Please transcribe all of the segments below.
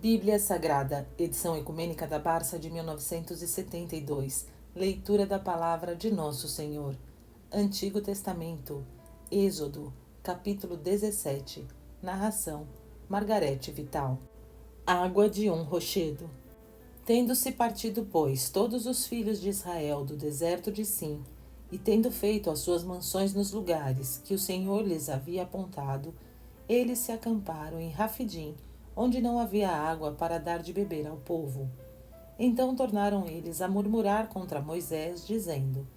Bíblia Sagrada, edição ecumênica da Barça de 1972. Leitura da Palavra de Nosso Senhor. Antigo Testamento. Êxodo, capítulo 17. Narração: Margarete Vital. Água de um rochedo. Tendo-se partido, pois, todos os filhos de Israel do deserto de Sim, e tendo feito as suas mansões nos lugares que o Senhor lhes havia apontado, eles se acamparam em Rafidim, onde não havia água para dar de beber ao povo. Então tornaram eles a murmurar contra Moisés, dizendo: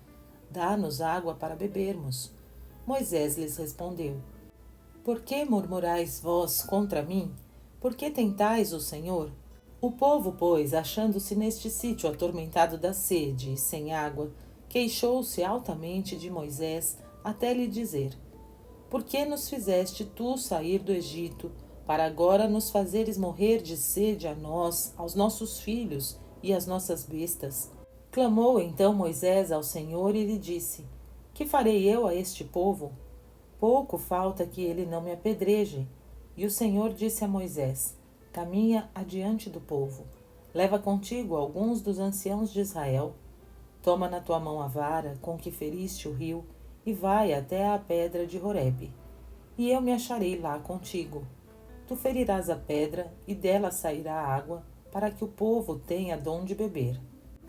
Dá-nos água para bebermos. Moisés lhes respondeu: Por que murmurais vós contra mim? Por que tentais o Senhor? O povo, pois, achando-se neste sítio atormentado da sede e sem água, queixou-se altamente de Moisés, até lhe dizer: Por que nos fizeste tu sair do Egito, para agora nos fazeres morrer de sede a nós, aos nossos filhos e às nossas bestas? Clamou então Moisés ao Senhor e lhe disse: Que farei eu a este povo? Pouco falta que ele não me apedreje. E o Senhor disse a Moisés: Caminha adiante do povo. Leva contigo alguns dos anciãos de Israel. Toma na tua mão a vara com que feriste o rio e vai até à pedra de Horebe. E eu me acharei lá contigo. Tu ferirás a pedra e dela sairá água, para que o povo tenha donde beber.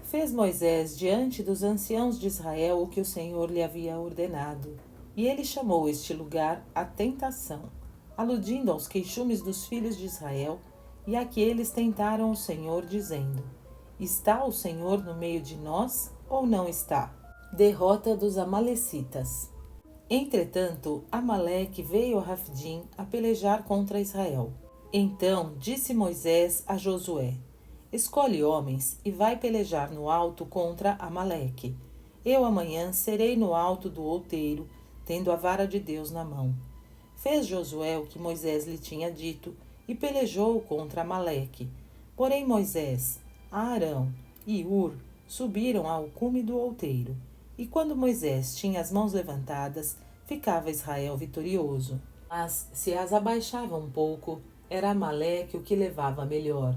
Fez Moisés diante dos anciãos de Israel o que o Senhor lhe havia ordenado. E ele chamou este lugar a tentação, aludindo aos queixumes dos filhos de Israel, e a que eles tentaram o Senhor, dizendo: Está o Senhor no meio de nós ou não está? Derrota dos Amalecitas. Entretanto, Amaleque veio a Rafidim a pelejar contra Israel. Então disse Moisés a Josué: Escolhe homens e vai pelejar no alto contra Amaleque. Eu amanhã serei no alto do outeiro, tendo a vara de Deus na mão. Fez Josué o que Moisés lhe tinha dito e pelejou contra Amaleque. Porém Moisés, Arão e Ur subiram ao cume do outeiro. E quando Moisés tinha as mãos levantadas, ficava Israel vitorioso. Mas se as abaixava um pouco, era Amaleque o que levava melhor.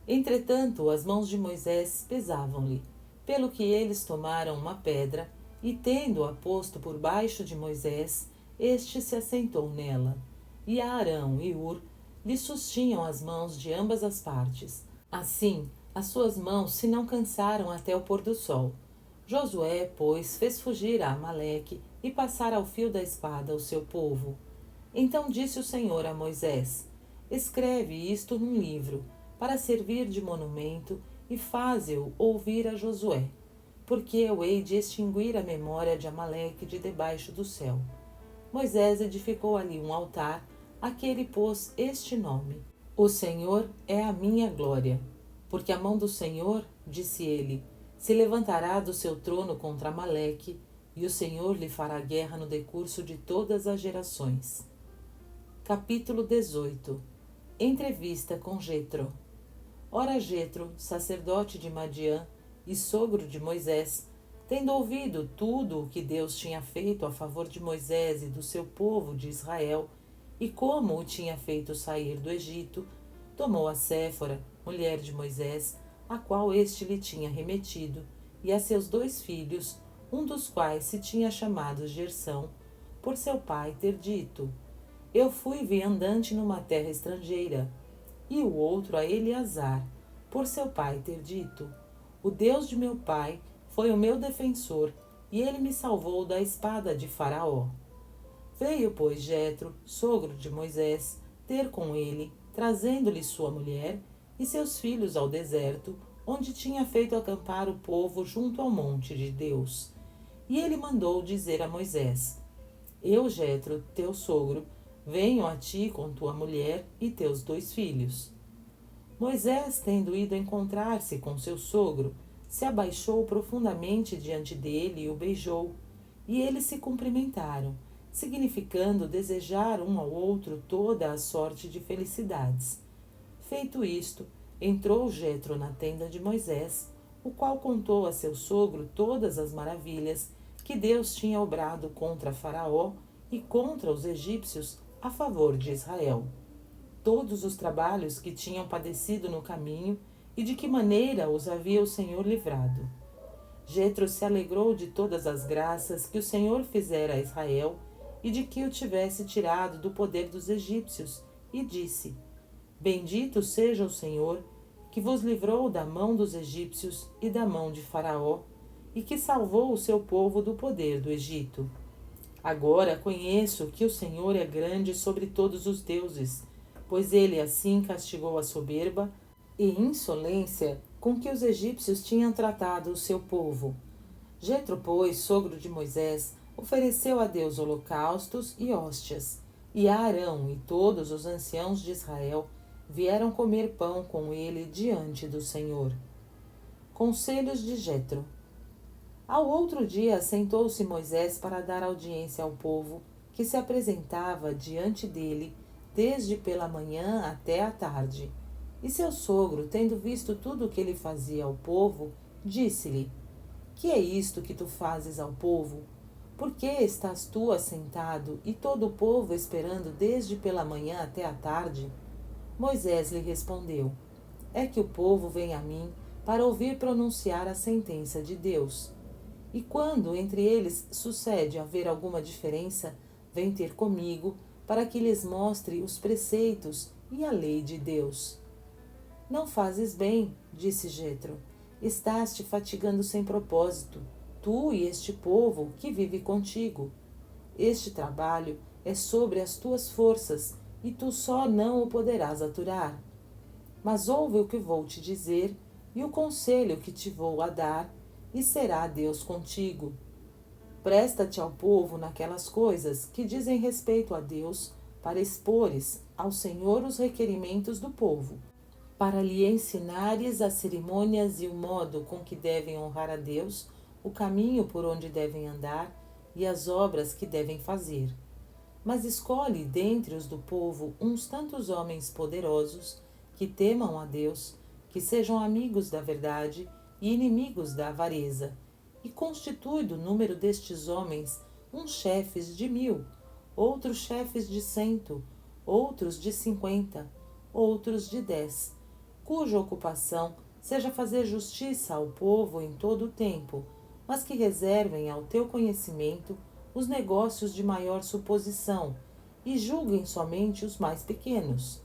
Entretanto, as mãos de Moisés pesavam-lhe, pelo que eles tomaram uma pedra, e tendo-a posto por baixo de Moisés, este se assentou nela. E Arão e Ur lhe sustinham as mãos de ambas as partes. Assim, as suas mãos se não cansaram até o pôr do sol. Josué, pois, fez fugir a Amaleque e passar ao fio da espada o seu povo. Então disse o Senhor a Moisés: Escreve isto num livro, para servir de monumento, e faze-o ouvir a Josué, porque eu hei de extinguir a memória de Amaleque de debaixo do céu. Moisés edificou ali um altar, a que ele pôs este nome: O Senhor é a minha glória. Porque a mão do Senhor, disse ele, se levantará do seu trono contra Amaleque, e o Senhor lhe fará guerra no decurso de todas as gerações. Capítulo 18. Entrevista com Jetro. Ora Jetro, sacerdote de Madiã e sogro de Moisés, tendo ouvido tudo o que Deus tinha feito a favor de Moisés e do seu povo de Israel, e como o tinha feito sair do Egito, tomou a Séfora, mulher de Moisés, a qual este lhe tinha remetido, e a seus 2 filhos, um dos quais se tinha chamado Gersão, por seu pai ter dito: Eu fui viandante numa terra estrangeira, e o outro a Eleazar, por seu pai ter dito: O Deus de meu pai foi o meu defensor, e ele me salvou da espada de Faraó. Veio, pois, Jetro, sogro de Moisés, ter com ele, trazendo-lhe sua mulher e seus filhos ao deserto, onde tinha feito acampar o povo junto ao monte de Deus. E ele mandou dizer a Moisés: Eu, Jetro, teu sogro, venho a ti com tua mulher e teus 2 filhos. Moisés, tendo ido encontrar-se com seu sogro, se abaixou profundamente diante dele e o beijou, e eles se cumprimentaram, significando desejar um ao outro toda a sorte de felicidades. Feito isto, entrou Jetro na tenda de Moisés, o qual contou a seu sogro todas as maravilhas que Deus tinha obrado contra Faraó e contra os egípcios a favor de Israel. todos os trabalhos que tinham padecido no caminho e de que maneira os havia o Senhor livrado. Jetro se alegrou de todas as graças que o Senhor fizera a Israel e de que o tivesse tirado do poder dos egípcios, e disse: Bendito seja o Senhor, que vos livrou da mão dos egípcios e da mão de Faraó, e que salvou o seu povo do poder do Egito. Agora conheço que o Senhor é grande sobre todos os deuses, pois ele assim castigou a soberba e insolência com que os egípcios tinham tratado o seu povo. Jetro, pois, sogro de Moisés, ofereceu a Deus holocaustos e hóstias, e Arão e todos os anciãos de Israel vieram comer pão com ele diante do Senhor. Conselhos de Jetro. Ao outro dia assentou-se Moisés para dar audiência ao povo, que se apresentava diante dele desde pela manhã até a tarde. E seu sogro, tendo visto tudo o que ele fazia ao povo, disse-lhe: Que é isto que tu fazes ao povo? Por que estás tu assentado e todo o povo esperando desde pela manhã até a tarde? Moisés lhe respondeu: É que o povo vem a mim para ouvir pronunciar a sentença de Deus. E quando entre eles sucede haver alguma diferença, vem ter comigo para que lhes mostre os preceitos e a lei de Deus. Não fazes bem, disse Jetro. Estás te fatigando sem propósito, tu e este povo que vive contigo. Este trabalho é sobre as tuas forças, e tu só não o poderás aturar. Mas ouve o que vou te dizer, e o conselho que te vou a dar, e será Deus contigo. Presta-te ao povo naquelas coisas que dizem respeito a Deus, para expores ao Senhor os requerimentos do povo, para lhe ensinares as cerimônias e o modo com que devem honrar a Deus, o caminho por onde devem andar e as obras que devem fazer. Mas escolhe dentre os do povo uns tantos homens poderosos, que temam a Deus, que sejam amigos da verdade e inimigos da avareza, e constitui do número destes homens uns chefes de 1000, outros chefes de 100, outros de 50, outros de 10, cuja ocupação seja fazer justiça ao povo em todo o tempo, mas que reservem ao teu conhecimento os negócios de maior suposição e julguem somente os mais pequenos.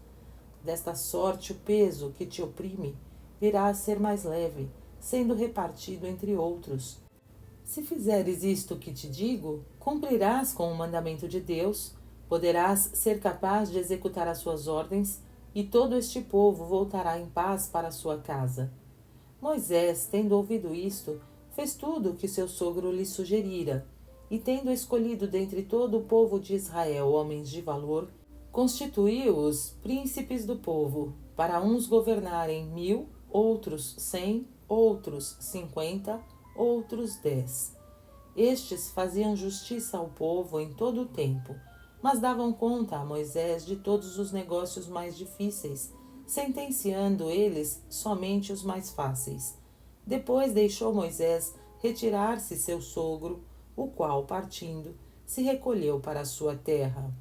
Desta sorte o peso que te oprime virá a ser mais leve, sendo repartido entre outros. Se fizeres isto que te digo, cumprirás com o mandamento de Deus, poderás ser capaz de executar as suas ordens, e todo este povo voltará em paz para a sua casa. Moisés, tendo ouvido isto, fez tudo o que seu sogro lhe sugerira, e tendo escolhido dentre todo o povo de Israel homens de valor, constituiu-os príncipes do povo, para uns governarem 1000, outros 100, outros 50, outros 10. Estes faziam justiça ao povo em todo o tempo, mas davam conta a Moisés de todos os negócios mais difíceis, sentenciando eles somente os mais fáceis. Depois deixou Moisés retirar-se seu sogro, o qual, partindo, se recolheu para a sua terra.